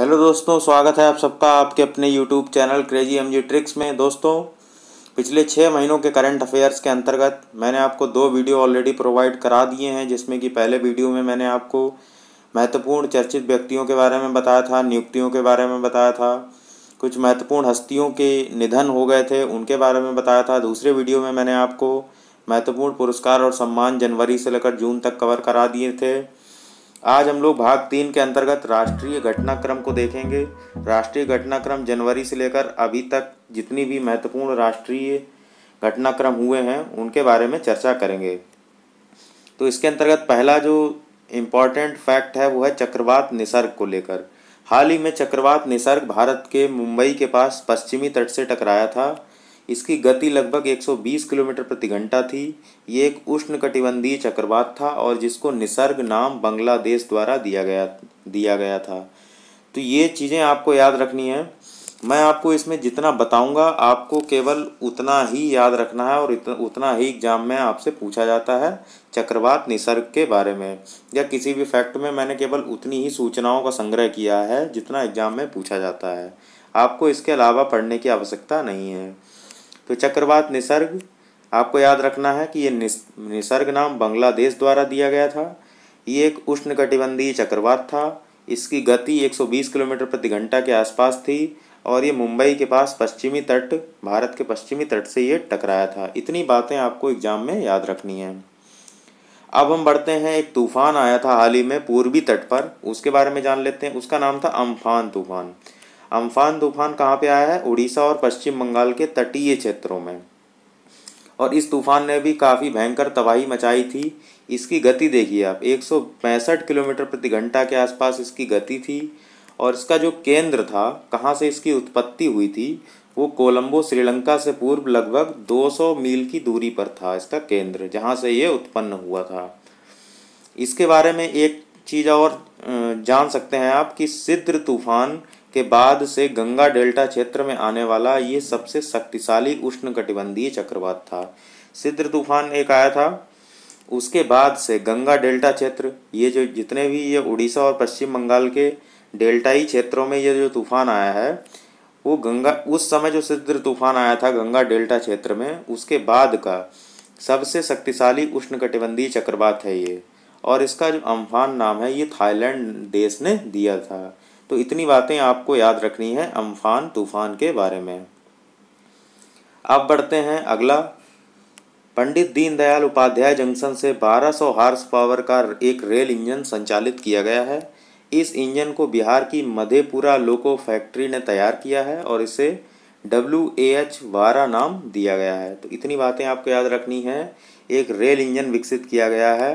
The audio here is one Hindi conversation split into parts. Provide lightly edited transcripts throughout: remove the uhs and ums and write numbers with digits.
हेलो दोस्तों, स्वागत है आप सबका आपके अपने YouTube channel crazy MG tricks में। दोस्तों, पिछले 6 महीनों के करंट अफेयर्स के अंतर्गत मैंने आपको 2 वीडियो ऑलरेडी प्रोवाइड करा दिए हैं, जिसमें कि पहले वीडियो में मैंने आपको महत्वपूर्ण चर्चित व्यक्तियों के बारे में बताया था, नियुक्तियों के बारे में बताया था, कुछ महत्वपूर्ण हस्तियों के निधन हो गए थे उनके बारे में बताया था। दूसरे वीडियो में मैंने आपको महत्वपूर्ण पुरस्कार और सम्मान जनवरी से लेकर जून तक कवर करा दिए थे। आज हम लोग भाग 3 के अंतर्गत राष्ट्रीय घटनाक्रम को देखेंगे। राष्ट्रीय घटनाक्रम जनवरी से लेकर अभी तक जितनी भी महत्वपूर्ण राष्ट्रीय घटनाक्रम हुए हैं उनके बारे में चर्चा करेंगे। तो इसके अंतर्गत पहला जो इम्पॉर्टेंट फैक्ट है वो है चक्रवात निसर्ग को लेकर। हाल ही में चक्रवात निसर्ग भारत के मुंबई के पास पश्चिमी तट से टकराया था। इसकी गति लगभग 120 किलोमीटर प्रति घंटा थी। ये एक उष्णकटिबंधीय चक्रवात था और जिसको निसर्ग नाम बांग्लादेश द्वारा दिया गया था। तो ये चीज़ें आपको याद रखनी है। मैं आपको इसमें जितना बताऊंगा आपको केवल उतना ही याद रखना है और उतना ही एग्जाम में आपसे पूछा जाता है। चक्रवात निसर्ग के बारे में या किसी भी फैक्ट में मैंने केवल उतनी ही सूचनाओं का संग्रह किया है जितना एग्जाम में पूछा जाता है। आपको इसके अलावा पढ़ने की आवश्यकता नहीं है। तो चक्रवात निसर्ग आपको याद रखना है कि ये निसर्ग नाम बांग्लादेश द्वारा दिया गया था। ये एक उष्णकटिबंधीय चक्रवात था। इसकी गति 120 किलोमीटर प्रति घंटा के आसपास थी और ये मुंबई के पास पश्चिमी तट, भारत के पश्चिमी तट से ये टकराया था। इतनी बातें आपको एग्जाम में याद रखनी है। अब हम बढ़ते हैं, एक तूफान आया था हाल ही में पूर्वी तट पर, उसके बारे में जान लेते हैं। उसका नाम था अम्फान तूफान। अम्फान तूफान कहाँ पे आया है? उड़ीसा और पश्चिम बंगाल के तटीय क्षेत्रों में। और इस तूफान ने भी काफ़ी भयंकर तबाही मचाई थी। इसकी गति देखिए आप, 165 किलोमीटर प्रति घंटा के आसपास इसकी गति थी। और इसका जो केंद्र था, कहाँ से इसकी उत्पत्ति हुई थी, वो कोलंबो श्रीलंका से पूर्व लगभग 200 मील की दूरी पर था इसका केंद्र, जहाँ से ये उत्पन्न हुआ था। इसके बारे में एक चीज़ और जान सकते हैं आप कि सिद्र तूफान के बाद से गंगा डेल्टा क्षेत्र में आने वाला ये सबसे शक्तिशाली उष्णकटिबंधीय चक्रवात था। सिद्र तूफान एक आया था, उसके बाद से गंगा डेल्टा क्षेत्र, ये जो जितने भी ये उड़ीसा और पश्चिम बंगाल के डेल्टाई क्षेत्रों में ये जो तूफान आया है, वो गंगा, उस समय जो सिद्र तूफान आया था गंगा डेल्टा क्षेत्र में, उसके बाद का सबसे शक्तिशाली उष्णकटिबंधीय चक्रवात है ये। और इसका जो अम्फान नाम है ये थाईलैंड देश ने दिया था। तो इतनी बातें आपको याद रखनी है अम्फान तूफान के बारे में। अब बढ़ते हैं अगला। पंडित दीनदयाल उपाध्याय जंक्शन से 1200 हॉर्स पावर का एक रेल इंजन संचालित किया गया है। इस इंजन को बिहार की मधेपुरा लोको फैक्ट्री ने तैयार किया है और इसे WAH-12 नाम दिया गया है। तो इतनी बातें आपको याद रखनी है। एक रेल इंजन विकसित किया गया है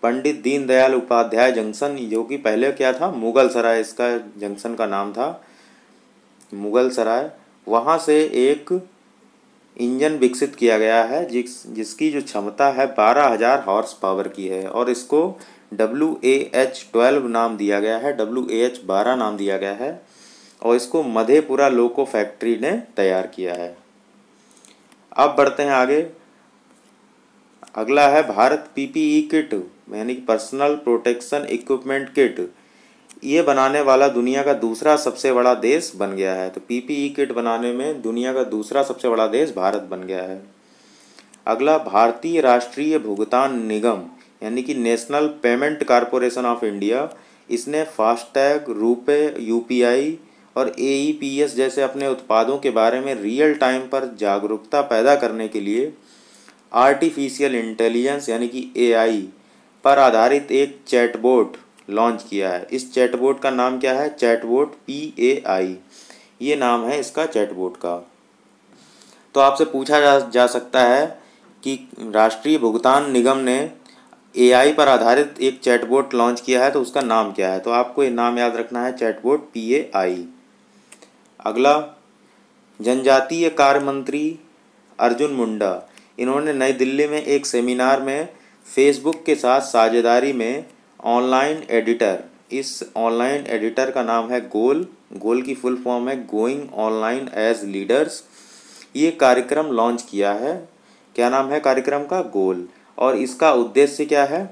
पंडित दीनदयाल उपाध्याय जंक्शन, जो कि पहले क्या था, मुगल सराय, इसका जंक्शन का नाम था मुगल सराय। वहाँ से एक इंजन विकसित किया गया है जिसकी जो क्षमता है 12,000 हॉर्स पावर की है और इसको WAH-12 नाम दिया गया है, WAH-12 नाम दिया गया है और इसको मधेपुरा लोको फैक्ट्री ने तैयार किया है। अब बढ़ते हैं आगे। अगला है भारत PPE किट यानी कि पर्सनल प्रोटेक्शन इक्विपमेंट किट, ये बनाने वाला दुनिया का दूसरा सबसे बड़ा देश बन गया है। तो PPE किट बनाने में दुनिया का दूसरा सबसे बड़ा देश भारत बन गया है। अगला, भारतीय राष्ट्रीय भुगतान निगम यानी कि national payment corporation of India, इसने फास्टैग, रुपे, UPI और AEPS जैसे अपने उत्पादों के बारे में रियल टाइम पर जागरूकता पैदा करने के लिए आर्टिफिशियल इंटेलिजेंस यानी कि AI पर आधारित एक चैटबोट लॉन्च किया है। इस चैटबोट का नाम क्या है? चैटबोट PAI, ये नाम है इसका चैटबोट का। तो आपसे पूछा जा सकता है कि राष्ट्रीय भुगतान निगम ने AI पर आधारित एक चैटबोट लॉन्च किया है तो उसका नाम क्या है? तो आपको ये नाम याद रखना है, चैटबोट PAI। अगला, जनजातीय कार्य मंत्री अर्जुन मुंडा, इन्होंने नई दिल्ली में एक सेमिनार में फेसबुक के साथ साझेदारी में ऑनलाइन एडिटर, इस ऑनलाइन एडिटर का नाम है गोल की फुल फॉर्म है गोइंग ऑनलाइन एज लीडर्स, ये कार्यक्रम लॉन्च किया है। क्या नाम है कार्यक्रम का? गोल। और इसका उद्देश्य क्या है?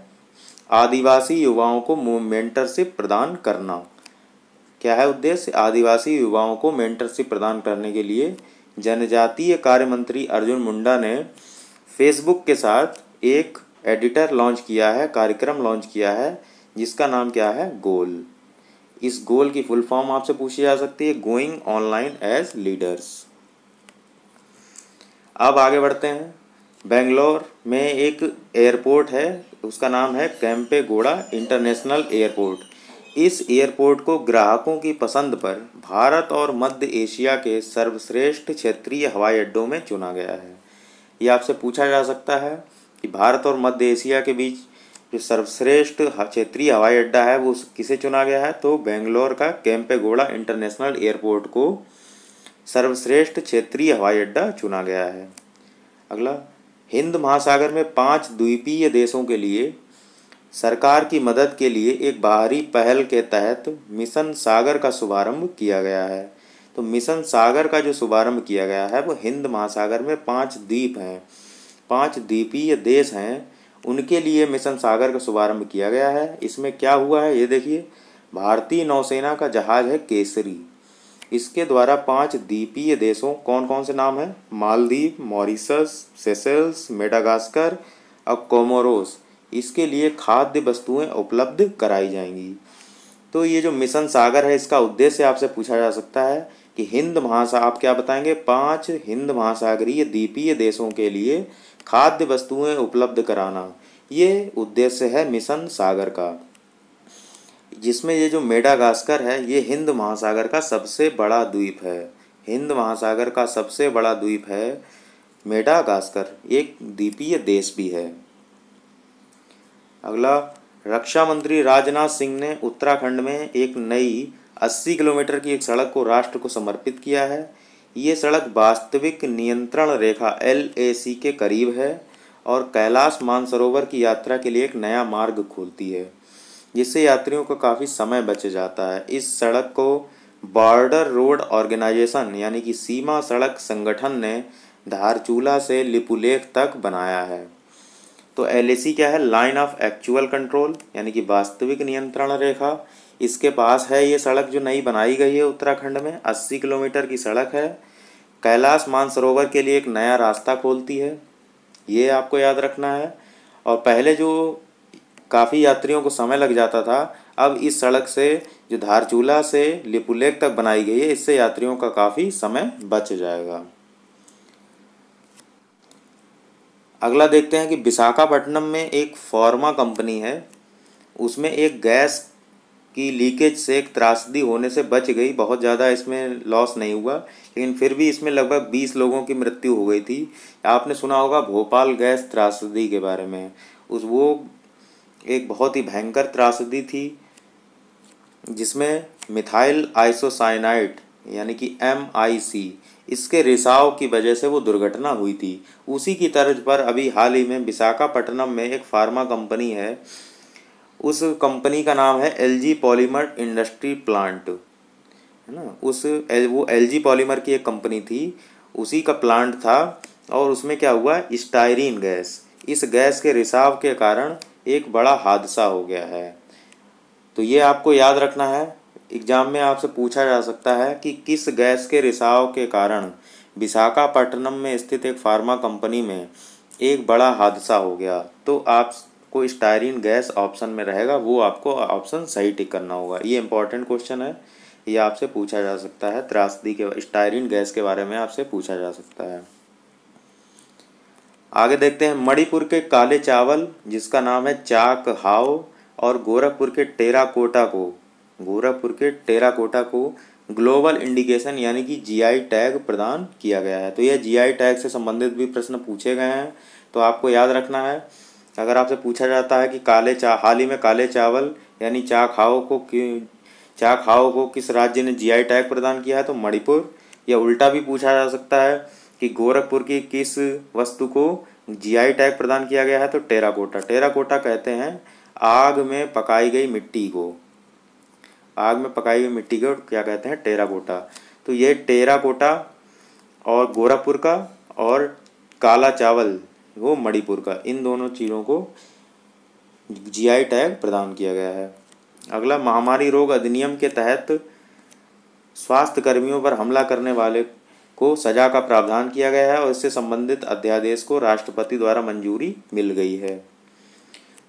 आदिवासी युवाओं को मेंटरशिप प्रदान करना। क्या है उद्देश्य? आदिवासी युवाओं को मेंटरशिप प्रदान करने के लिए जनजातीय कार्य मंत्री अर्जुन मुंडा ने फेसबुक के साथ एक एडिटर लॉन्च किया है, कार्यक्रम लॉन्च किया है, जिसका नाम क्या है? गोल। इस गोल की फुल फॉर्म आपसे पूछी जा सकती है, गोइंग ऑनलाइन एज लीडर्स। अब आगे बढ़ते हैं। बेंगलोर में एक एयरपोर्ट है, उसका नाम है केम्पेगौड़ा इंटरनेशनल एयरपोर्ट। इस एयरपोर्ट को ग्राहकों की पसंद पर भारत और मध्य एशिया के सर्वश्रेष्ठ क्षेत्रीय हवाई अड्डों में चुना गया है। ये आपसे पूछा जा सकता है कि भारत और मध्य एशिया के बीच जो सर्वश्रेष्ठ क्षेत्रीय हवाई अड्डा है वो किसे चुना गया है? तो बेंगलोर का केम्पेगौड़ा इंटरनेशनल एयरपोर्ट को सर्वश्रेष्ठ क्षेत्रीय हवाई अड्डा चुना गया है। अगला, हिंद महासागर में 5 द्वीपीय देशों के लिए सरकार की मदद के लिए एक बाहरी पहल के तहत मिशन सागर का शुभारंभ किया गया है। तो मिशन सागर का जो शुभारंभ किया गया है वो हिंद महासागर में 5 द्वीप हैं, 5 द्वीपीय देश हैं, उनके लिए मिशन सागर का शुभारंभ किया गया है। इसमें क्या हुआ है ये देखिए, भारतीय नौसेना का जहाज है केसरी, इसके द्वारा 5 द्वीपीय देशों, कौन कौन से नाम है? मालदीव, मॉरिशस, सेशेल्स, मेडागास्कर और कोमोरोस, इसके लिए खाद्य वस्तुएं उपलब्ध कराई जाएंगी। तो ये जो मिशन सागर है इसका उद्देश्य आपसे पूछा जा सकता है कि आप क्या बताएंगे? 5 हिंद महासागरीय द्वीपीय देशों के लिए खाद्य वस्तुएं उपलब्ध कराना, ये उद्देश्य है मिशन सागर का। जिसमें ये जो मेडागास्कर है ये हिंद महासागर का सबसे बड़ा द्वीप है। हिंद महासागर का सबसे बड़ा द्वीप है मेडागास्कर, एक द्वीपीय देश भी है। अगला, रक्षा मंत्री राजनाथ सिंह ने उत्तराखंड में एक नई 80 किलोमीटर की एक सड़क को राष्ट्र को समर्पित किया है। ये सड़क वास्तविक नियंत्रण रेखा LAC के करीब है और कैलाश मानसरोवर की यात्रा के लिए एक नया मार्ग खोलती है, जिससे यात्रियों को काफ़ी समय बच जाता है। इस सड़क को बॉर्डर रोड ऑर्गेनाइजेशन यानी कि सीमा सड़क संगठन ने धारचूला से लिपुलेख तक बनाया है। तो LAC क्या है? लाइन ऑफ एक्चुअल कंट्रोल, यानी कि वास्तविक नियंत्रण रेखा। इसके पास है ये सड़क जो नई बनाई गई है उत्तराखंड में, 80 किलोमीटर की सड़क है, कैलाश मानसरोवर के लिए एक नया रास्ता खोलती है, ये आपको याद रखना है। और पहले जो काफ़ी यात्रियों को समय लग जाता था, अब इस सड़क से जो धारचूला से लिपुलेख तक बनाई गई है, इससे यात्रियों का काफ़ी समय बच जाएगा। अगला देखते हैं कि विशाखापट्टनम में एक फार्मा कंपनी है, उसमें एक गैस की लीकेज से एक त्रासदी होने से बच गई, बहुत ज़्यादा इसमें लॉस नहीं हुआ, लेकिन फिर भी इसमें लगभग 20 लोगों की मृत्यु हो गई थी। आपने सुना होगा भोपाल गैस त्रासदी के बारे में, वो एक बहुत ही भयंकर त्रासदी थी जिसमें मिथाइल आइसोसाइनाइड यानी कि MIC, इसके रिसाव की वजह से वो दुर्घटना हुई थी। उसी की तर्ज पर अभी हाल ही में विशाखापट्टनम में एक फार्मा कंपनी है, उस कंपनी का नाम है LG पॉलीमर इंडस्ट्री प्लांट, है ना। वो LG पॉलीमर की एक कंपनी थी, उसी का प्लांट था, और उसमें क्या हुआ? स्टायरीन गैस, इस गैस के रिसाव के कारण एक बड़ा हादसा हो गया है। तो ये आपको याद रखना है, एग्जाम में आपसे पूछा जा सकता है कि किस गैस के रिसाव के कारण विशाखापट्टनम में स्थित एक फार्मा कंपनी में एक बड़ा हादसा हो गया। तो आपको स्टायरीन गैस ऑप्शन में रहेगा, वो आपको ऑप्शन सही टिक करना होगा। ये इंपॉर्टेंट क्वेश्चन है, ये आपसे पूछा जा सकता है, त्रासदी के स्टायरीन गैस के बारे में आपसे पूछा जा सकता है। आगे देखते हैं मणिपुर के काले चावल जिसका नाम है चाक हाओ और गोरखपुर के टेराकोटा को ग्लोबल इंडिकेशन यानी कि GI टैग प्रदान किया गया है। तो यह GI टैग से संबंधित भी प्रश्न पूछे गए हैं, तो आपको याद रखना है। अगर आपसे पूछा जाता है कि हाल ही में काले चावल यानी चाक हाओ को किस राज्य ने GI टैग प्रदान किया है, तो मणिपुर। या उल्टा भी पूछा जा सकता है कि गोरखपुर की किस वस्तु को GI टैग प्रदान किया गया है, तो टेराकोटा कहते हैं आग में पकाई गई मिट्टी को, क्या कहते हैं? टेराकोटा। तो ये टेराकोटा और गोरखपुर का और काला चावल वो मणिपुर का, इन दोनों चीज़ों को GI टैग प्रदान किया गया है। अगला, महामारी रोग अधिनियम के तहत स्वास्थ्य कर्मियों पर हमला करने वाले को सजा का प्रावधान किया गया है और इससे संबंधित अध्यादेश को राष्ट्रपति द्वारा मंजूरी मिल गई है।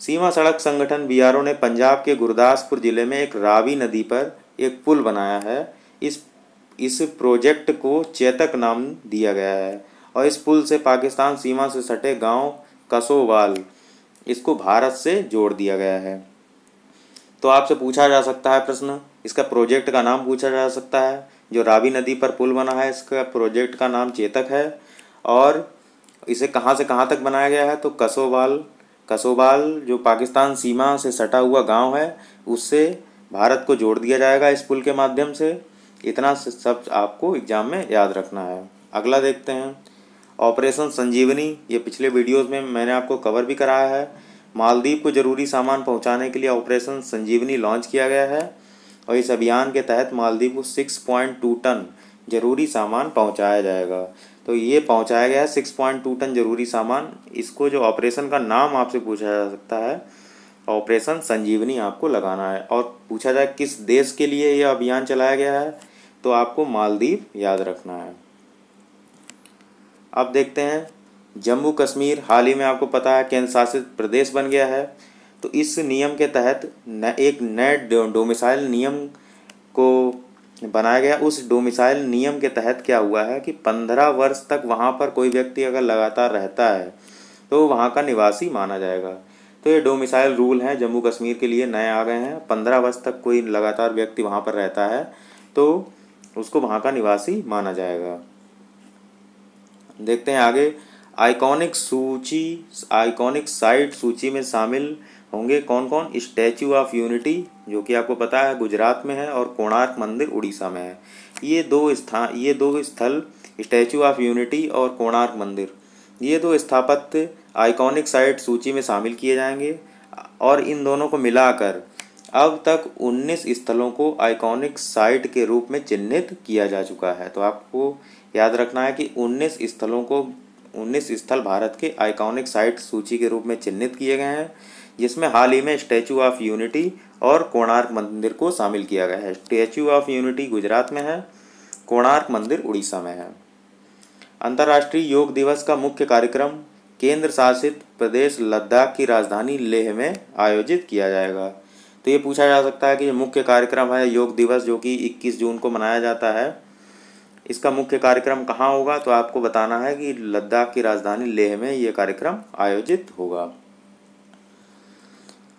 सीमा सड़क संगठन बीआरओ ने पंजाब के गुरदासपुर जिले में एक रावी नदी पर एक पुल बनाया है। इस प्रोजेक्ट को चेतक नाम दिया गया है और इस पुल से पाकिस्तान सीमा से सटे गांव कसोवाल इसको भारत से जोड़ दिया गया है। तो आपसे पूछा जा सकता है प्रश्न, इसका प्रोजेक्ट का नाम पूछा जा सकता है। जो रावी नदी पर पुल बना है इसका प्रोजेक्ट का नाम चेतक है और इसे कहाँ से कहाँ तक बनाया गया है तो कसोवाल जो पाकिस्तान सीमा से सटा हुआ गांव है उससे भारत को जोड़ दिया जाएगा इस पुल के माध्यम से। इतना सब आपको एग्जाम में याद रखना है। अगला देखते हैं ऑपरेशन संजीवनी। ये पिछले वीडियोस में मैंने आपको कवर भी कराया है। मालदीव को ज़रूरी सामान पहुंचाने के लिए ऑपरेशन संजीवनी लॉन्च किया गया है और इस अभियान के तहत मालदीव को 6.2 टन ज़रूरी सामान पहुंचाया जाएगा। तो ये पहुंचाया गया है 6.2 टन ज़रूरी सामान। इसको जो ऑपरेशन का नाम आपसे पूछा जा सकता है ऑपरेशन संजीवनी आपको लगाना है। और पूछा जाए किस देश के लिए यह अभियान चलाया गया है तो आपको मालदीव याद रखना है। अब देखते हैं जम्मू कश्मीर हाल ही में आपको पता है केंद्र शासित प्रदेश बन गया है। तो इस नियम के तहत एक नए डोमिसाइल नियम को बनाया गया। उस डोमिसाइल नियम के तहत क्या हुआ है कि 15 वर्ष तक वहाँ पर कोई व्यक्ति अगर लगातार रहता है तो वहाँ का निवासी माना जाएगा। तो ये डोमिसाइल रूल हैं जम्मू कश्मीर के लिए नए आ गए हैं। 15 वर्ष तक कोई लगातार व्यक्ति वहाँ पर रहता है तो उसको वहाँ का निवासी माना जाएगा। देखते हैं आगे आइकॉनिक साइट सूची में शामिल होंगे कौन कौन। स्टैचू ऑफ यूनिटी जो कि आपको पता है गुजरात में है और कोणार्क मंदिर उड़ीसा में है। ये दो स्थल स्टैचू ऑफ यूनिटी और कोणार्क मंदिर ये दो स्थापत्य आइकॉनिक साइट सूची में शामिल किए जाएंगे और इन दोनों को मिलाकर अब तक 19 स्थलों को आइकॉनिक साइट के रूप में चिन्हित किया जा चुका है। तो आपको याद रखना है कि 19 स्थल भारत के आइकॉनिक साइट सूची के रूप में चिन्हित किए गए हैं जिसमें हाल ही में स्टैचू ऑफ यूनिटी और कोणार्क मंदिर को शामिल किया गया है। स्टैचू ऑफ यूनिटी गुजरात में है, कोणार्क मंदिर उड़ीसा में है। अंतर्राष्ट्रीय योग दिवस का मुख्य कार्यक्रम केंद्र शासित प्रदेश लद्दाख की राजधानी लेह में आयोजित किया जाएगा। तो ये पूछा जा सकता है कि जो मुख्य कार्यक्रम है योग दिवस जो कि 21 जून को मनाया जाता है इसका मुख्य कार्यक्रम कहाँ होगा तो आपको बताना है कि लद्दाख की राजधानी लेह में ये कार्यक्रम आयोजित होगा।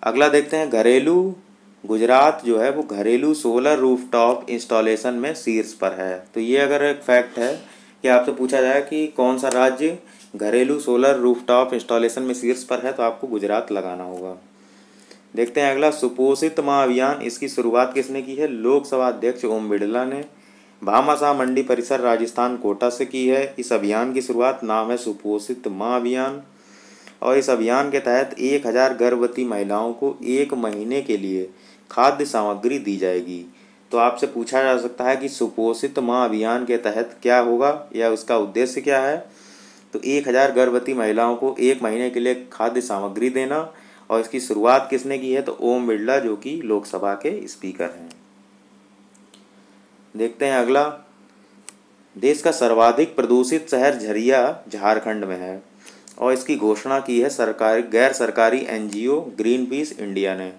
अगला देखते हैं घरेलू गुजरात जो है वो घरेलू सोलर रूफटॉप इंस्टॉलेशन में शीर्ष पर है। तो ये अगर एक फैक्ट है कि आपसे पूछा जाए कि कौन सा राज्य घरेलू सोलर रूफटॉप इंस्टॉलेशन में शीर्ष पर है तो आपको गुजरात लगाना होगा। देखते हैं अगला सुपोषित माँ अभियान। इसकी शुरुआत किसने की है? लोकसभा अध्यक्ष ओम बिरला ने भामाशाह मंडी परिसर राजस्थान कोटा से की है। इस अभियान की शुरुआत नाम है सुपोषित माँ अभियान और इस अभियान के तहत 1000 गर्भवती महिलाओं को 1 महीने के लिए खाद्य सामग्री दी जाएगी। तो आपसे पूछा जा सकता है कि सुपोषित माँ अभियान के तहत क्या होगा या उसका उद्देश्य क्या है। तो 1000 गर्भवती महिलाओं को 1 महीने के लिए खाद्य सामग्री देना और इसकी शुरुआत किसने की है तो ओम बिरला जो कि लोकसभा के स्पीकर हैं। देखते हैं अगला देश का सर्वाधिक प्रदूषित शहर झरिया झारखंड में है और इसकी घोषणा की है गैर सरकारी एनजीओ ग्रीन पीस इंडिया ने।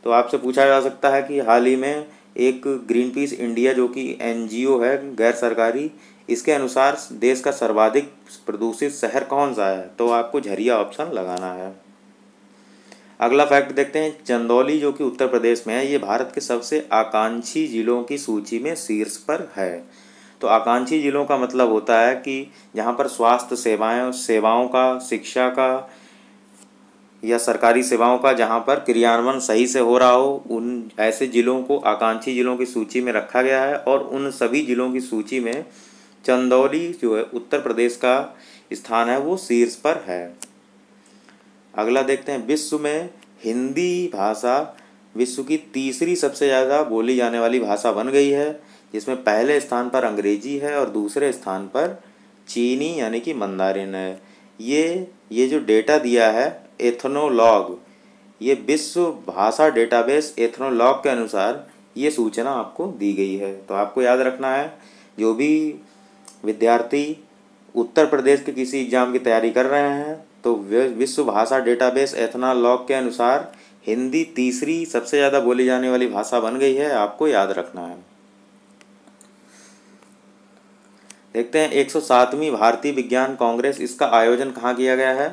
तो आपसे पूछा जा सकता है कि हाल ही में एक ग्रीन पीस इंडिया जो कि एनजीओ है गैर सरकारी इसके अनुसार देश का सर्वाधिक प्रदूषित शहर कौन सा है तो आपको झरिया ऑप्शन लगाना है। अगला फैक्ट देखते हैं चंदौली जो कि उत्तर प्रदेश में है ये भारत के सबसे आकांक्षी जिलों की सूची में शीर्ष पर है। तो आकांक्षी जिलों का मतलब होता है कि जहाँ पर स्वास्थ्य सेवाओं का, शिक्षा का या सरकारी सेवाओं का जहाँ पर क्रियान्वयन सही से हो रहा हो उन ऐसे जिलों को आकांक्षी जिलों की सूची में रखा गया है और उन सभी जिलों की सूची में चंदौली जो है उत्तर प्रदेश का स्थान है वो शीर्ष पर है। अगला देखते हैं विश्व में हिंदी भाषा विश्व की तीसरी सबसे ज़्यादा बोली जाने वाली भाषा बन गई है जिसमें पहले स्थान पर अंग्रेजी है और दूसरे स्थान पर चीनी यानी कि मंदारिन है। ये जो डेटा दिया है एथनोलॉग ये विश्व भाषा डेटाबेस एथनोलॉग के अनुसार ये सूचना आपको दी गई है। तो आपको याद रखना है, जो भी विद्यार्थी उत्तर प्रदेश के किसी एग्ज़ाम की तैयारी कर रहे हैं तो विश्व भाषा डेटाबेस एथनॉलॉग के अनुसार हिंदी तीसरी सबसे ज़्यादा बोली जाने वाली भाषा बन गई है, आपको याद रखना है। देखते हैं 107वीं भारतीय विज्ञान कांग्रेस, इसका आयोजन कहाँ किया गया है?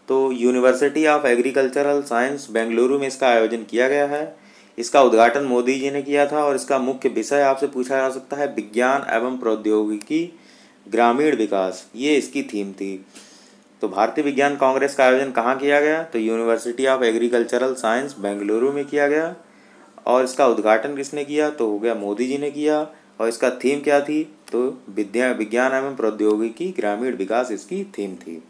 तो university of agricultural science Bengaluru में इसका आयोजन किया गया है। इसका उद्घाटन मोदी जी ने किया था और इसका मुख्य विषय आपसे पूछा जा सकता है विज्ञान एवं प्रौद्योगिकी ग्रामीण विकास, ये इसकी थीम थी। तो भारतीय विज्ञान कांग्रेस का आयोजन कहाँ किया गया? तो university of agricultural science Bengaluru में किया गया। और इसका उद्घाटन किसने किया? तो हो गया मोदी जी ने किया। और इसका थीम क्या थी? तो विज्ञान एवं प्रौद्योगिकी ग्रामीण विकास इसकी थीम थी।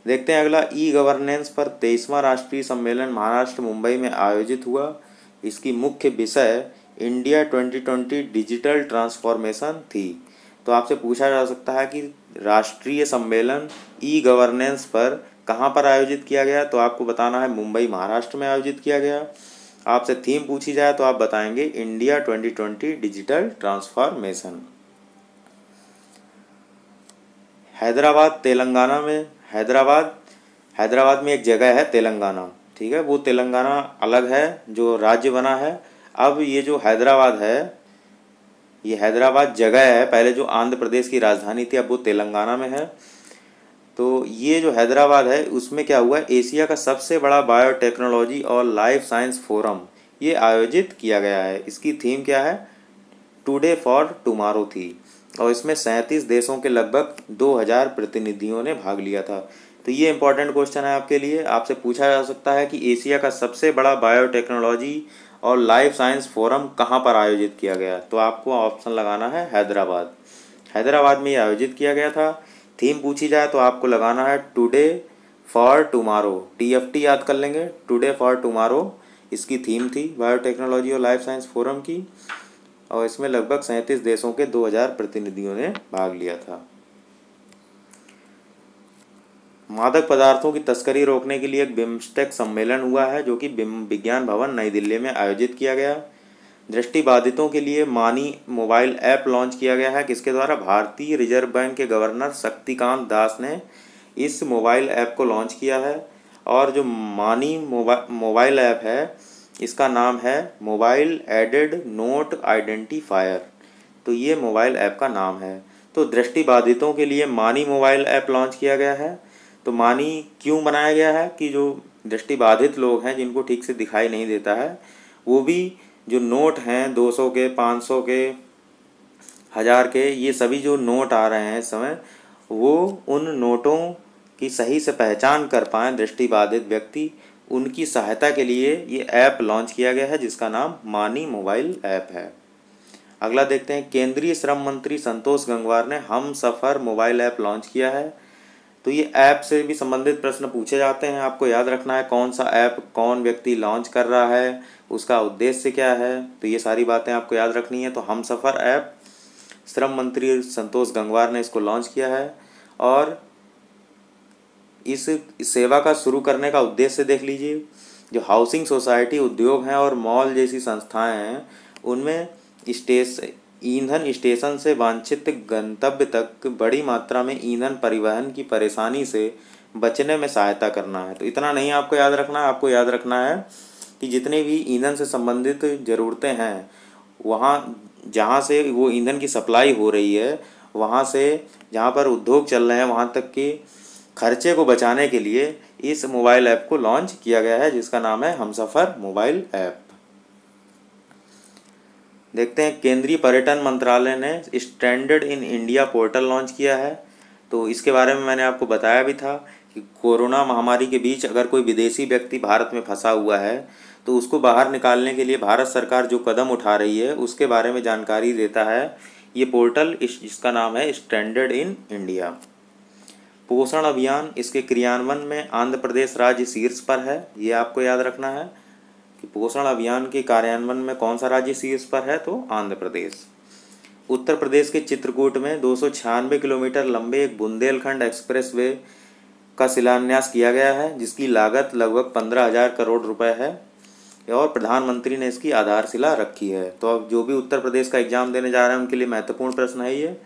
देखते हैं अगला, ई गवर्नेंस पर 23वां राष्ट्रीय सम्मेलन महाराष्ट्र मुंबई में आयोजित हुआ। इसकी मुख्य विषय इंडिया 2020 डिजिटल ट्रांसफॉर्मेशन थी। तो आपसे पूछा जा सकता है कि राष्ट्रीय सम्मेलन ई गवर्नेंस पर कहाँ पर आयोजित किया गया? तो आपको बताना है मुंबई महाराष्ट्र में आयोजित किया गया। आपसे थीम पूछी जाए तो आप बताएंगे India 2020 digital transformation. Hyderabad Telangana में, हैदराबाद में एक जगह है तेलंगाना, ठीक है, वो तेलंगाना अलग है जो राज्य बना है। अब ये जो हैदराबाद है, ये हैदराबाद जगह है, पहले जो आंध्र प्रदेश की राजधानी थी अब वो तेलंगाना में है। तो ये जो हैदराबाद है उसमें क्या हुआ, एशिया का सबसे बड़ा बायोटेक्नोलॉजी और लाइफ साइंस फोरम ये आयोजित किया गया है। इसकी थीम क्या है? टुडे फॉर टुमारो थी। और इसमें 37 देशों के लगभग 2000 प्रतिनिधियों ने भाग लिया था। तो ये इंपॉर्टेंट क्वेश्चन है आपके लिए। आपसे पूछा जा सकता है कि एशिया का सबसे बड़ा बायोटेक्नोलॉजी और लाइफ साइंस फोरम कहाँ पर आयोजित किया गया? तो आपको ऑप्शन लगाना है हैदराबाद। हैदराबाद में ये आयोजित किया गया था। थीम पूछी जाए तो आपको लगाना है टुडे फॉर टुमारो, TFT याद कर लेंगे, टुडे फॉर टुमारो इसकी थीम थी बायोटेक्नोलॉजी और लाइफ साइंस फोरम की। और इसमें लगभग 37 देशों के 2000 प्रतिनिधियों ने भाग लिया था। मादक पदार्थों की तस्करी रोकने के लिए एक बिम्स्टेक सम्मेलन हुआ है जो कि विज्ञान भवन नई दिल्ली में आयोजित किया गया। दृष्टिबाधितों के लिए मानी मोबाइल ऐप लॉन्च किया गया है, किसके द्वारा? भारतीय रिजर्व बैंक के गवर्नर शक्तिकांत दास ने इस मोबाइल ऐप को लॉन्च किया है। और जो मानी मोबाइल ऐप है इसका नाम है मोबाइल एडेड नोट आइडेंटिफायर। तो ये मोबाइल ऐप का नाम है। तो दृष्टिबाधितों के लिए मानी मोबाइल ऐप लॉन्च किया गया है। तो मानी क्यों बनाया गया है कि जो दृष्टिबाधित लोग हैं जिनको ठीक से दिखाई नहीं देता है, वो भी जो नोट हैं 200 के, 500 के, 1000 के, ये सभी जो नोट आ रहे हैं इस समय, वो उन नोटों की सही से पहचान कर पाएँ दृष्टिबाधित व्यक्ति, उनकी सहायता के लिए ये ऐप लॉन्च किया गया है जिसका नाम मानी मोबाइल ऐप है। अगला देखते हैं, केंद्रीय श्रम मंत्री संतोष गंगवार ने हम सफ़र मोबाइल ऐप लॉन्च किया है। तो ये ऐप से भी संबंधित प्रश्न पूछे जाते हैं, आपको याद रखना है कौन सा ऐप कौन व्यक्ति लॉन्च कर रहा है, उसका उद्देश्य क्या है। तो ये सारी बातें आपको याद रखनी है। तो हम सफ़र ऐप श्रम मंत्री संतोष गंगवार ने इसको लॉन्च किया है। और इस सेवा का शुरू करने का उद्देश्य देख लीजिए, जो हाउसिंग सोसाइटी, उद्योग हैं और मॉल जैसी संस्थाएं हैं उनमें ईंधन स्टेशन से वांछित गंतव्य तक बड़ी मात्रा में ईंधन परिवहन की परेशानी से बचने में सहायता करना है। तो इतना नहीं आपको याद रखना है, आपको याद रखना है कि जितने भी ईंधन से संबंधित ज़रूरतें हैं वहाँ जहाँ से वो ईंधन की सप्लाई हो रही है, वहाँ से जहाँ पर उद्योग चल रहे हैं वहाँ तक के खर्चे को बचाने के लिए इस मोबाइल ऐप को लॉन्च किया गया है जिसका नाम है हमसफ़र मोबाइल ऐप। देखते हैं, केंद्रीय पर्यटन मंत्रालय ने stranded in India portal launch किया है। तो इसके बारे में मैंने आपको बताया भी था कि कोरोना महामारी के बीच अगर कोई विदेशी व्यक्ति भारत में फंसा हुआ है तो उसको बाहर निकालने के लिए भारत सरकार जो कदम उठा रही है उसके बारे में जानकारी देता है ये पोर्टल, जिसका नाम है स्ट्रैंडेड इन इंडिया। पोषण अभियान, इसके क्रियान्वयन में आंध्र प्रदेश राज्य शीर्ष पर है। ये आपको याद रखना है कि पोषण अभियान के कार्यान्वयन में कौन सा राज्य शीर्ष पर है? तो आंध्र प्रदेश। उत्तर प्रदेश के चित्रकूट में 296 किलोमीटर लंबे एक बुंदेलखंड एक्सप्रेसवे का शिलान्यास किया गया है जिसकी लागत लगभग 15,000 करोड़ रुपए है। और प्रधानमंत्री ने इसकी आधारशिला रखी है। तो अब जो भी उत्तर प्रदेश का एग्जाम देने जा रहे हैं उनके लिए महत्वपूर्ण प्रश्न है ये।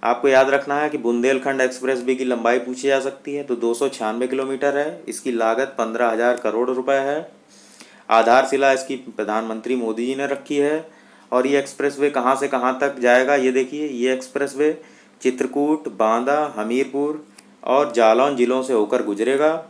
आपको याद रखना है कि बुंदेलखंड एक्सप्रेस वे की लंबाई पूछी जा सकती है, तो 296 किलोमीटर है। इसकी लागत 15,000 करोड़ रुपए है। आधारशिला इसकी प्रधानमंत्री मोदी जी ने रखी है। और ये एक्सप्रेस वे कहाँ से कहाँ तक जाएगा, ये देखिए, ये एक्सप्रेस वे चित्रकूट, बांदा, हमीरपुर और जालौन जिलों से होकर गुजरेगा।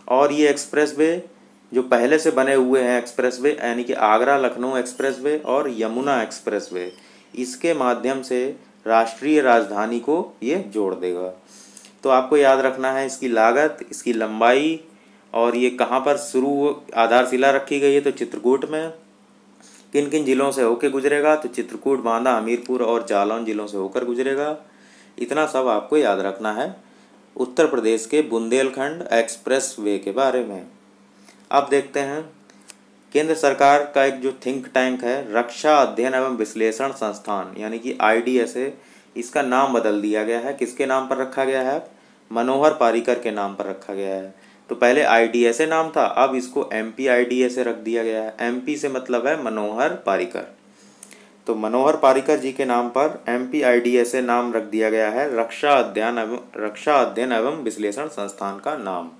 और ये एक्सप्रेस वे जो पहले से बने हुए हैं एक्सप्रेस वे, यानी कि आगरा लखनऊ एक्सप्रेस वे और यमुना एक्सप्रेस वे, इसके माध्यम से राष्ट्रीय राजधानी को ये जोड़ देगा। तो आपको याद रखना है इसकी लागत, इसकी लंबाई और ये कहाँ पर शुरू आधारशिला रखी गई है, तो चित्रकूट में। किन किन जिलों से होकर गुजरेगा, तो चित्रकूट, बांदा, हमीरपुर और जालौन जिलों से होकर गुजरेगा। इतना सब आपको याद रखना है उत्तर प्रदेश के बुंदेलखंड एक्सप्रेस वे के बारे में। अब देखते हैं केंद्र सरकार का एक जो थिंक टैंक है, रक्षा अध्ययन एवं विश्लेषण संस्थान यानी कि IDSA, इसका नाम बदल दिया गया है। किसके नाम पर रखा गया है, मनोहर पारिकर के नाम पर रखा गया है। तो पहले IDSA नाम था, अब इसको MP IDSA रख दिया गया है। MP से मतलब है मनोहर पारिकर, तो मनोहर पारिकर जी के नाम पर MP IDSA नाम रख दिया गया है, रक्षा अध्ययन एवं विश्लेषण संस्थान का नाम।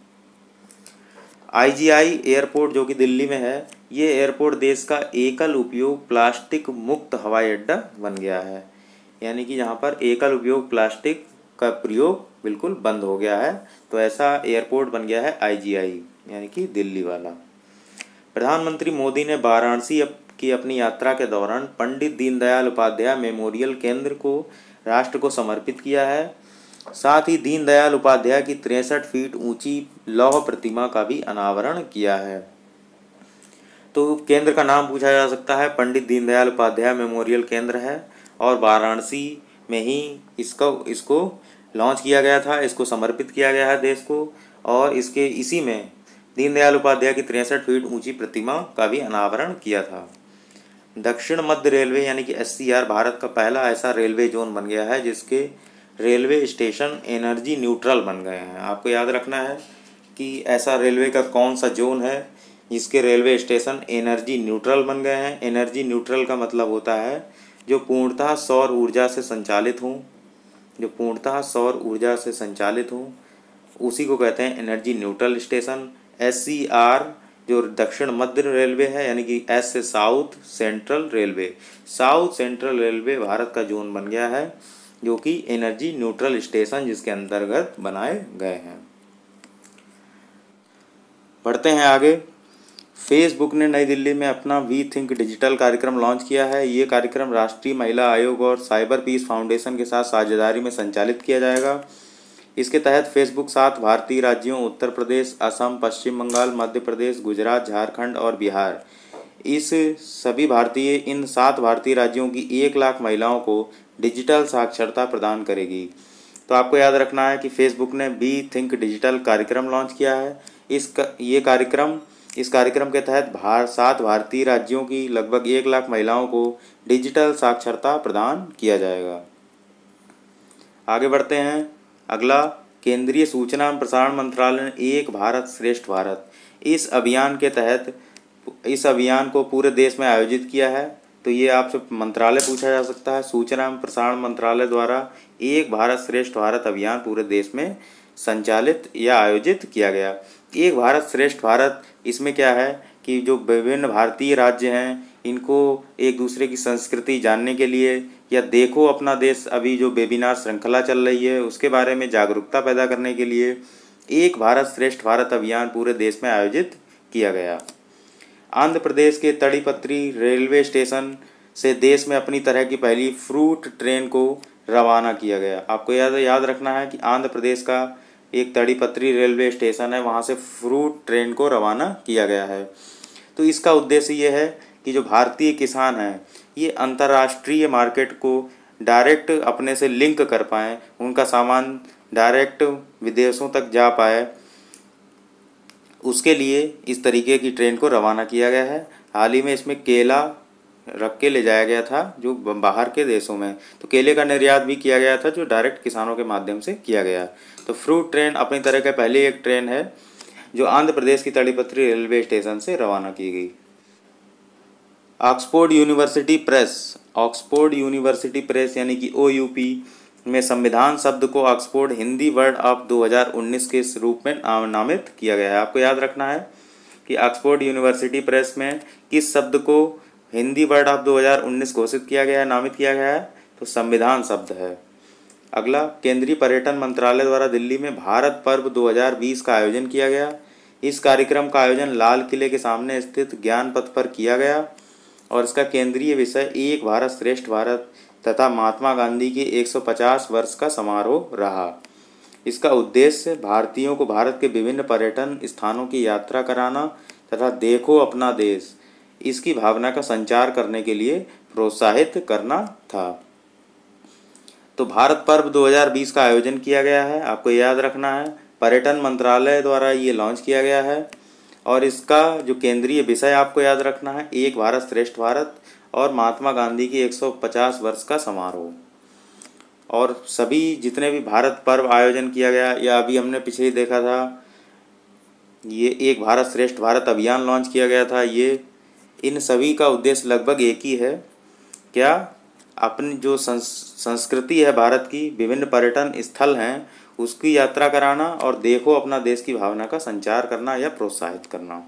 IGI एयरपोर्ट जो कि दिल्ली में है, ये एयरपोर्ट देश का एकल उपयोग प्लास्टिक मुक्त हवाई अड्डा बन गया है। यानी कि यहाँ पर एकल उपयोग प्लास्टिक का प्रयोग बिल्कुल बंद हो गया है। तो ऐसा एयरपोर्ट बन गया है IGI यानी कि दिल्ली वाला। प्रधानमंत्री मोदी ने वाराणसी की अपनी यात्रा के दौरान पंडित दीनदयाल उपाध्याय मेमोरियल केंद्र को राष्ट्र को समर्पित किया है। साथ ही दीनदयाल उपाध्याय की 63 फीट ऊंची लौह प्रतिमा का भी अनावरण किया है। तो केंद्र का नाम पूछा जा सकता है, पंडित दीनदयाल उपाध्याय मेमोरियल केंद्र है और वाराणसी में ही इसको लॉन्च किया गया था, इसको समर्पित किया गया है देश को। और इसी में दीनदयाल उपाध्याय की 63 फीट ऊंची प्रतिमा का भी अनावरण किया था। दक्षिण मध्य रेलवे यानी कि SCR भारत का पहला ऐसा रेलवे जोन बन गया है जिसके रेलवे स्टेशन एनर्जी न्यूट्रल बन गए हैं। आपको याद रखना है कि ऐसा रेलवे का कौन सा जोन है जिसके रेलवे स्टेशन एनर्जी न्यूट्रल बन गए हैं। एनर्जी न्यूट्रल का मतलब होता है जो पूर्णतः सौर ऊर्जा से संचालित हों, जो पूर्णतः सौर ऊर्जा से संचालित हों, उसी को कहते हैं एनर्जी न्यूट्रल स्टेशन। SCR जो दक्षिण मध्य रेलवे है यानी कि S से साउथ सेंट्रल रेलवे भारत का जोन बन गया है जो कि एनर्जी न्यूट्रल स्टेशन जिसके अंतर्गत बनाए गए हैं। बढ़ते हैं आगे। फेसबुक ने नई दिल्ली में अपना वी थिंक डिजिटल कार्यक्रम लॉन्च किया है। ये कार्यक्रम राष्ट्रीय महिला आयोग और साइबर पीस फाउंडेशन के साथ साझेदारी में संचालित किया जाएगा। इसके तहत फेसबुक 7 भारतीय राज्यों उत्तर प्रदेश, असम, पश्चिम बंगाल, मध्य प्रदेश, गुजरात, झारखंड और बिहार, इन 7 भारतीय राज्यों की 1 लाख महिलाओं को डिजिटल साक्षरता प्रदान करेगी। तो आपको याद रखना है कि फेसबुक ने वी थिंक डिजिटल कार्यक्रम लॉन्च किया है। इस कार्यक्रम के तहत 7 भारतीय राज्यों की लगभग 1 लाख महिलाओं को डिजिटल साक्षरता प्रदान किया जाएगा। आगे बढ़ते हैं। अगला, केंद्रीय सूचना एवं प्रसारण मंत्रालय ने एक भारत श्रेष्ठ भारत इस अभियान को पूरे देश में आयोजित किया है। तो ये आपसे मंत्रालय पूछा जा सकता है। सूचना एवं प्रसारण मंत्रालय द्वारा एक भारत श्रेष्ठ भारत अभियान पूरे देश में संचालित या आयोजित किया गया। एक भारत श्रेष्ठ भारत, इसमें क्या है कि जो विभिन्न भारतीय राज्य हैं इनको एक दूसरे की संस्कृति जानने के लिए या देखो अपना देश अभी जो वेबिनार श्रृंखला चल रही है उसके बारे में जागरूकता पैदा करने के लिए एक भारत श्रेष्ठ भारत अभियान पूरे देश में आयोजित किया गया। आंध्र प्रदेश के तड़ीपत्री रेलवे स्टेशन से देश में अपनी तरह की पहली फ्रूट ट्रेन को रवाना किया गया। आपको याद रखना है कि आंध्र प्रदेश का एक तड़ीपत्री रेलवे स्टेशन है, वहाँ से फ्रूट ट्रेन को रवाना किया गया है। तो इसका उद्देश्य ये है कि जो भारतीय किसान हैं ये अंतर्राष्ट्रीय मार्केट को डायरेक्ट अपने से लिंक कर पाएँ, उनका सामान डायरेक्ट विदेशों तक जा पाए, उसके लिए इस तरीके की ट्रेन को रवाना किया गया है। हाल ही में इसमें केला रख के ले जाया गया था जो बाहर के देशों में, तो केले का निर्यात भी किया गया था जो डायरेक्ट किसानों के माध्यम से किया गया। तो फ्रूट ट्रेन अपनी तरह का पहले एक ट्रेन है जो आंध्र प्रदेश की ताड़ीपत्री रेलवे स्टेशन से रवाना की गई। ऑक्सफोर्ड यूनिवर्सिटी प्रेस यानी कि OUP में संविधान शब्द को ऑक्सफोर्ड हिंदी वर्ड ऑफ 2019 के रूप में नामित किया गया है। आपको याद रखना है कि ऑक्सफोर्ड यूनिवर्सिटी प्रेस में किस शब्द को हिंदी वर्ड ऑफ 2019 घोषित किया गया है, नामित किया गया है, तो संविधान शब्द है। अगला, केंद्रीय पर्यटन मंत्रालय द्वारा दिल्ली में भारत पर्व 2020 का आयोजन किया गया। इस कार्यक्रम का आयोजन लाल किले के सामने स्थित ज्ञान पथ पर किया गया और इसका केंद्रीय विषय एक भारत श्रेष्ठ भारत तथा महात्मा गांधी के 150 वर्ष का समारोह रहा। इसका उद्देश्य भारतीयों को भारत के विभिन्न पर्यटन स्थानों की यात्रा कराना तथा देखो अपना देश, इसकी भावना का संचार करने के लिए प्रोत्साहित करना था। तो भारत पर्व 2020 का आयोजन किया गया है, आपको याद रखना है, पर्यटन मंत्रालय द्वारा ये लॉन्च किया गया है और इसका जो केंद्रीय विषय आपको याद रखना है, एक भारत श्रेष्ठ भारत और महात्मा गांधी की 150 वर्ष का समारोह। और सभी जितने भी भारत पर्व आयोजन किया गया या अभी हमने पीछे देखा था ये एक भारत श्रेष्ठ भारत अभियान लॉन्च किया गया था, ये इन सभी का उद्देश्य लगभग एक ही है। क्या? अपनी जो संस्कृति है भारत की, विभिन्न पर्यटन स्थल हैं उसकी यात्रा कराना और देखो अपना देश की भावना का संचार करना या प्रोत्साहित करना।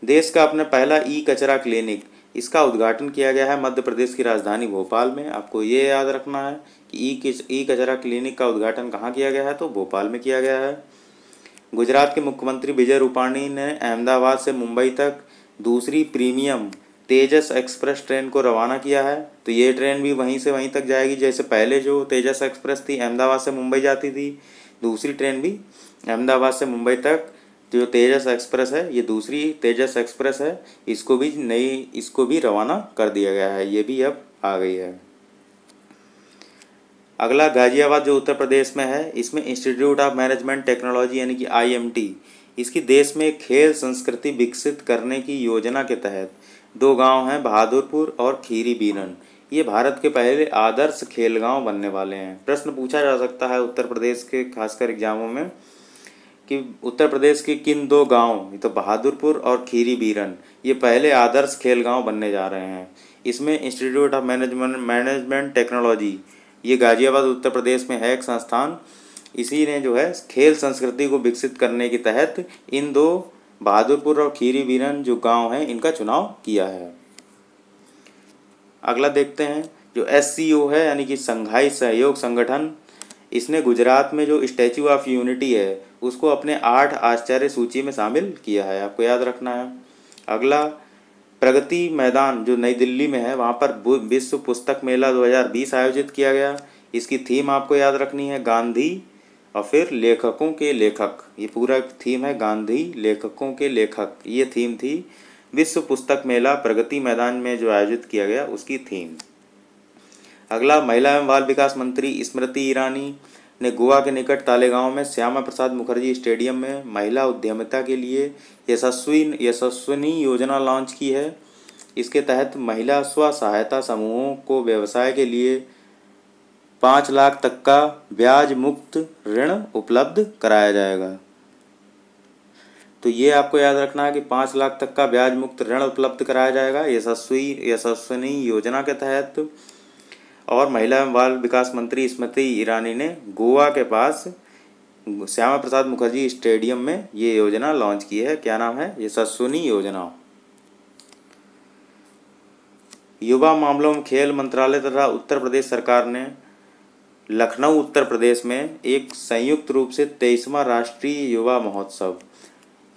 देश का अपना पहला कचरा क्लिनिक, इसका उद्घाटन किया गया है मध्य प्रदेश की राजधानी भोपाल में। आपको ये याद रखना है कि कचरा क्लिनिक का उद्घाटन कहाँ किया गया है, तो भोपाल में किया गया है। गुजरात के मुख्यमंत्री विजय रूपाणी ने अहमदाबाद से मुंबई तक दूसरी प्रीमियम तेजस एक्सप्रेस ट्रेन को रवाना किया है। तो ये ट्रेन भी वहीं से वहीं तक जाएगी, जैसे पहले जो तेजस एक्सप्रेस थी अहमदाबाद से मुंबई जाती थी, दूसरी ट्रेन भी अहमदाबाद से मुंबई तक जो तेजस एक्सप्रेस है, ये दूसरी तेजस एक्सप्रेस है, इसको भी रवाना कर दिया गया है, ये भी अब आ गई है। अगला, गाजियाबाद जो उत्तर प्रदेश में है, इसमें इंस्टीट्यूट ऑफ मैनेजमेंट टेक्नोलॉजी यानी कि IMT, इसकी देश में खेल संस्कृति विकसित करने की योजना के तहत 2 गांव हैं, बहादुरपुर और खीरी बीरन। ये भारत के पहले आदर्श खेल गांव बनने वाले हैं। प्रश्न पूछा जा सकता है उत्तर प्रदेश के खासकर एग्जामों में कि उत्तर प्रदेश के किन 2 गांव, तो बहादुरपुर और खीरी बीरन, ये पहले आदर्श खेल गांव बनने जा रहे हैं। इसमें इंस्टीट्यूट ऑफ मैनेजमेंट टेक्नोलॉजी, ये गाजियाबाद उत्तर प्रदेश में है एक संस्थान, इसी ने जो है खेल संस्कृति को विकसित करने के तहत इन 2 बहादुरपुर और खीरी बीरन जो गांव हैं इनका चुनाव किया है। अगला देखते हैं, जो SCO है यानी कि संघाई सहयोग संगठन, इसने गुजरात में जो स्टैच्यू ऑफ यूनिटी है उसको अपने 8 आश्चर्य सूची में शामिल किया है, आपको याद रखना है। अगला, प्रगति मैदान जो नई दिल्ली में है, वहाँ पर विश्व पुस्तक मेला 2020 आयोजित किया गया। इसकी थीम आपको याद रखनी है, गांधी और फिर लेखकों के लेखक, ये पूरा थीम है गांधी लेखकों के लेखक, ये थीम थी विश्व पुस्तक मेला प्रगति मैदान में जो आयोजित किया गया उसकी थीम। अगला, महिला एवं बाल विकास मंत्री स्मृति ईरानी ने गोवा के निकट तालेगांव में श्यामा प्रसाद मुखर्जी स्टेडियम में महिला उद्यमिता के लिए यशस्विनी योजना लॉन्च की है। इसके तहत महिला स्व सहायता समूहों को व्यवसाय के लिए 5 लाख तक का ब्याज मुक्त ऋण उपलब्ध कराया जाएगा। तो ये आपको याद रखना है कि 5 लाख तक का ब्याज मुक्त ऋण उपलब्ध कराया जाएगा यशस्विनी योजना के तहत। और महिला एवं बाल विकास मंत्री स्मृति ईरानी ने गोवा के पास श्यामा प्रसाद मुखर्जी स्टेडियम में ये योजना लॉन्च की है। क्या नाम है? यशस्विनी योजना। युवा मामलों में खेल मंत्रालय तथा उत्तर प्रदेश सरकार ने लखनऊ उत्तर प्रदेश में एक संयुक्त रूप से 23वां राष्ट्रीय युवा महोत्सव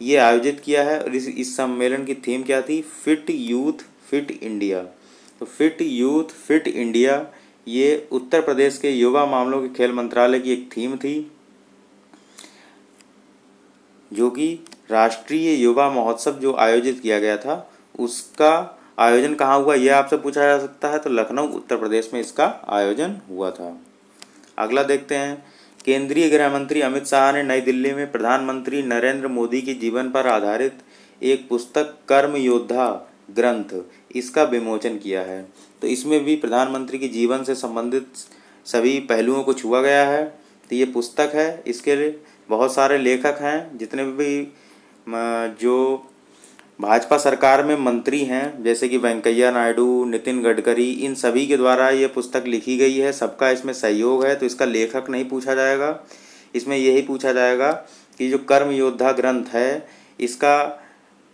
ये आयोजित किया है। और इस सम्मेलन की थीम क्या थी? Fit youth fit India. तो फिट यूथ फिट इंडिया ये उत्तर प्रदेश के युवा मामलों के खेल मंत्रालय की एक थीम थी, जो कि राष्ट्रीय युवा महोत्सव जो आयोजित किया गया था उसका आयोजन कहाँ हुआ ये आपसे पूछा जा सकता है। तो लखनऊ उत्तर प्रदेश में इसका आयोजन हुआ था। अगला देखते हैं, केंद्रीय गृह मंत्री अमित शाह ने नई दिल्ली में प्रधानमंत्री नरेंद्र मोदी के जीवन पर आधारित एक पुस्तक कर्म योद्धा ग्रंथ इसका विमोचन किया है। तो इसमें भी प्रधानमंत्री के जीवन से संबंधित सभी पहलुओं को छुआ गया है। तो ये पुस्तक है, इसके लिए बहुत सारे लेखक हैं, जितने भी जो भाजपा सरकार में मंत्री हैं जैसे कि वेंकैया नायडू, नितिन गडकरी, इन सभी के द्वारा ये पुस्तक लिखी गई है। सबका इसमें सहयोग है, तो इसका लेखक नहीं पूछा जाएगा। इसमें यही पूछा जाएगा कि जो कर्म योद्धा ग्रंथ है इसका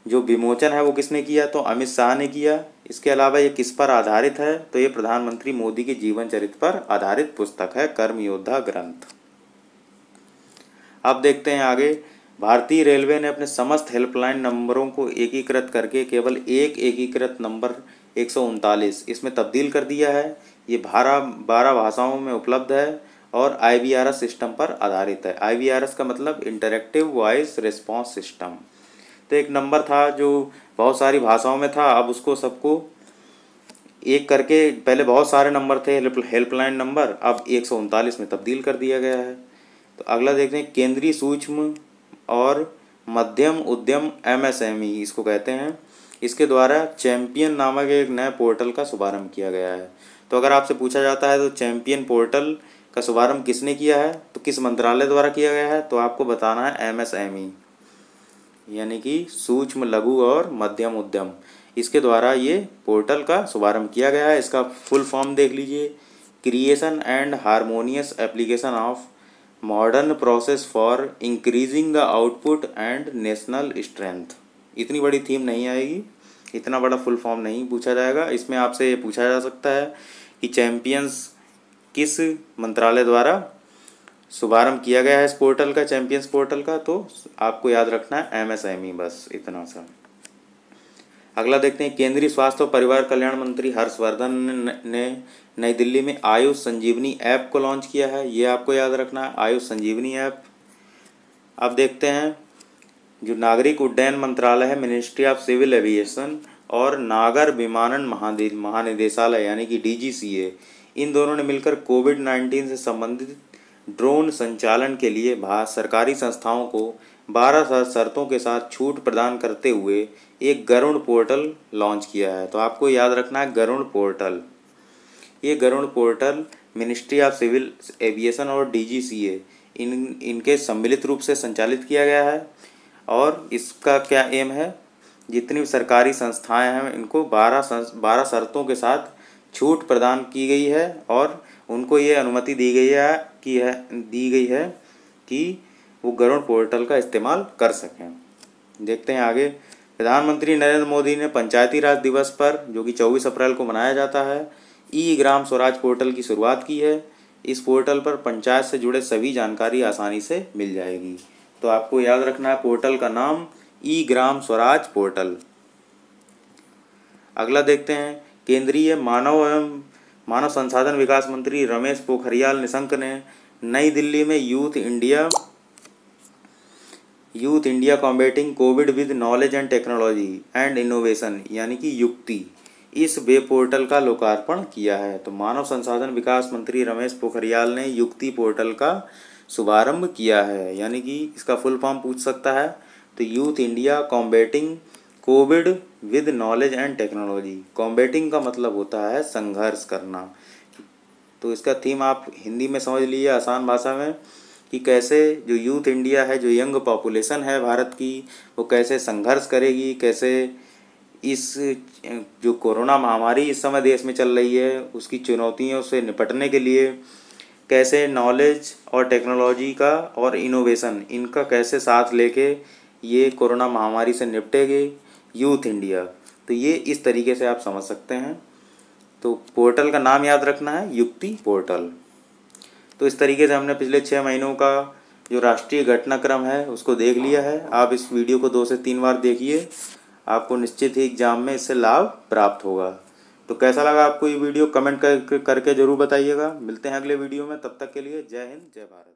जो विमोचन है वो किसने किया, तो अमित शाह ने किया। इसके अलावा ये किस पर आधारित है, तो ये प्रधानमंत्री मोदी के जीवन चरित्र पर आधारित पुस्तक है कर्म योद्धा ग्रंथ। अब देखते हैं आगे। भारतीय रेलवे ने अपने समस्त हेल्पलाइन नंबरों को एकीकृत करके केवल एक एकीकृत नंबर 139 इसमें तब्दील कर दिया है। ये 12 भाषाओं में उपलब्ध है और IVRS सिस्टम पर आधारित है। IVRS का मतलब इंटरैक्टिव वॉइस रिस्पॉन्स सिस्टम। तो एक नंबर था जो बहुत सारी भाषाओं में था, अब उसको सबको एक करके, पहले बहुत सारे नंबर थे हेल्पलाइन नंबर, अब 139 में तब्दील कर दिया गया है। तो अगला देखते हैं, केंद्रीय सूक्ष्म और मध्यम उद्यम MSME इसको कहते हैं, इसके द्वारा चैंपियन नामक एक नए पोर्टल का शुभारंभ किया गया है। तो अगर आपसे पूछा जाता है तो चैंपियन पोर्टल का शुभारंभ किसने किया है, तो किस मंत्रालय द्वारा किया गया है, तो आपको बताना है MSME यानी कि सूक्ष्म लघु और मध्यम उद्यम, इसके द्वारा ये पोर्टल का शुभारंभ किया गया है। इसका फुल फॉर्म देख लीजिए, creation and harmonious application of modern process for increasing the output and national strength. इतनी बड़ी थीम नहीं आएगी, इतना बड़ा फुल फॉर्म नहीं पूछा जाएगा। इसमें आपसे ये पूछा जा सकता है कि चैंपियंस किस मंत्रालय द्वारा शुभारंभ किया गया है इस पोर्टल का, चैंपियंस पोर्टल का, तो आपको याद रखना है MSME, बस इतना सा। अगला देखते हैं, केंद्रीय स्वास्थ्य और परिवार कल्याण मंत्री हर्षवर्धन ने नई दिल्ली में आयुष संजीवनी ऐप को लॉन्च किया है। ये आपको याद रखना है, आयुष संजीवनी ऐप। अब देखते हैं, जो नागरिक उड्डयन मंत्रालय है, मिनिस्ट्री ऑफ सिविल एविएशन और नागर विमानन महानिदेशालय यानी कि DGCA, इन दोनों ने मिलकर कोविड-19 से संबंधित ड्रोन संचालन के लिए सरकारी संस्थाओं को 12 शर्तों के साथ छूट प्रदान करते हुए एक गरुड़ पोर्टल लॉन्च किया है। तो आपको याद रखना है गरुड़ पोर्टल। ये Garud portal ministry of civil aviation और DGCA इनके सम्मिलित रूप से संचालित किया गया है। और इसका क्या एम है, जितनी भी सरकारी संस्थाएं हैं इनको 12 शर्तों के साथ छूट प्रदान की गई है और उनको ये अनुमति दी गई है कि वो गरुड़ पोर्टल का इस्तेमाल कर सकें। देखते हैं आगे। प्रधानमंत्री नरेंद्र मोदी ने पंचायती राज दिवस पर, जो कि 24 अप्रैल को मनाया जाता है, ग्राम स्वराज पोर्टल की शुरुआत की है। इस पोर्टल पर पंचायत से जुड़े सभी जानकारी आसानी से मिल जाएगी। तो आपको याद रखना है पोर्टल का नाम ग्राम स्वराज पोर्टल। अगला देखते हैं, केंद्रीय मानव संसाधन विकास मंत्री रमेश पोखरियाल निशंक ने नई दिल्ली में youth India combating Covid with knowledge and technology and innovation यानी कि युक्ति, इस वेब पोर्टल का लोकार्पण किया है। तो मानव संसाधन विकास मंत्री रमेश पोखरियाल ने युक्ति पोर्टल का शुभारंभ किया है, यानी कि इसका फुल फॉर्म पूछ सकता है। तो youth India combating Covid with knowledge and technology, combating का मतलब होता है संघर्ष करना। तो इसका थीम आप हिंदी में समझ लीजिए आसान भाषा में, कि कैसे जो यूथ इंडिया है, जो यंग पॉपुलेशन है भारत की, वो कैसे संघर्ष करेगी, कैसे इस जो कोरोना महामारी इस समय देश में चल रही है उसकी चुनौतियों से निपटने के लिए कैसे नॉलेज और टेक्नोलॉजी का और इनोवेशन इनका कैसे साथ लेके ये कोरोना महामारी से निपटेगी यूथ इंडिया। तो ये इस तरीके से आप समझ सकते हैं। तो पोर्टल का नाम याद रखना है युक्ति पोर्टल। तो इस तरीके से हमने पिछले 6 महीनों का जो राष्ट्रीय घटनाक्रम है उसको देख लिया है। आप इस वीडियो को 2 से 3 बार देखिए, आपको निश्चित ही एग्जाम में इससे लाभ प्राप्त होगा। तो कैसा लगा आपको ये वीडियो कमेंट करके ज़रूर बताइएगा। मिलते हैं अगले वीडियो में, तब तक के लिए जय हिंद जय भारत।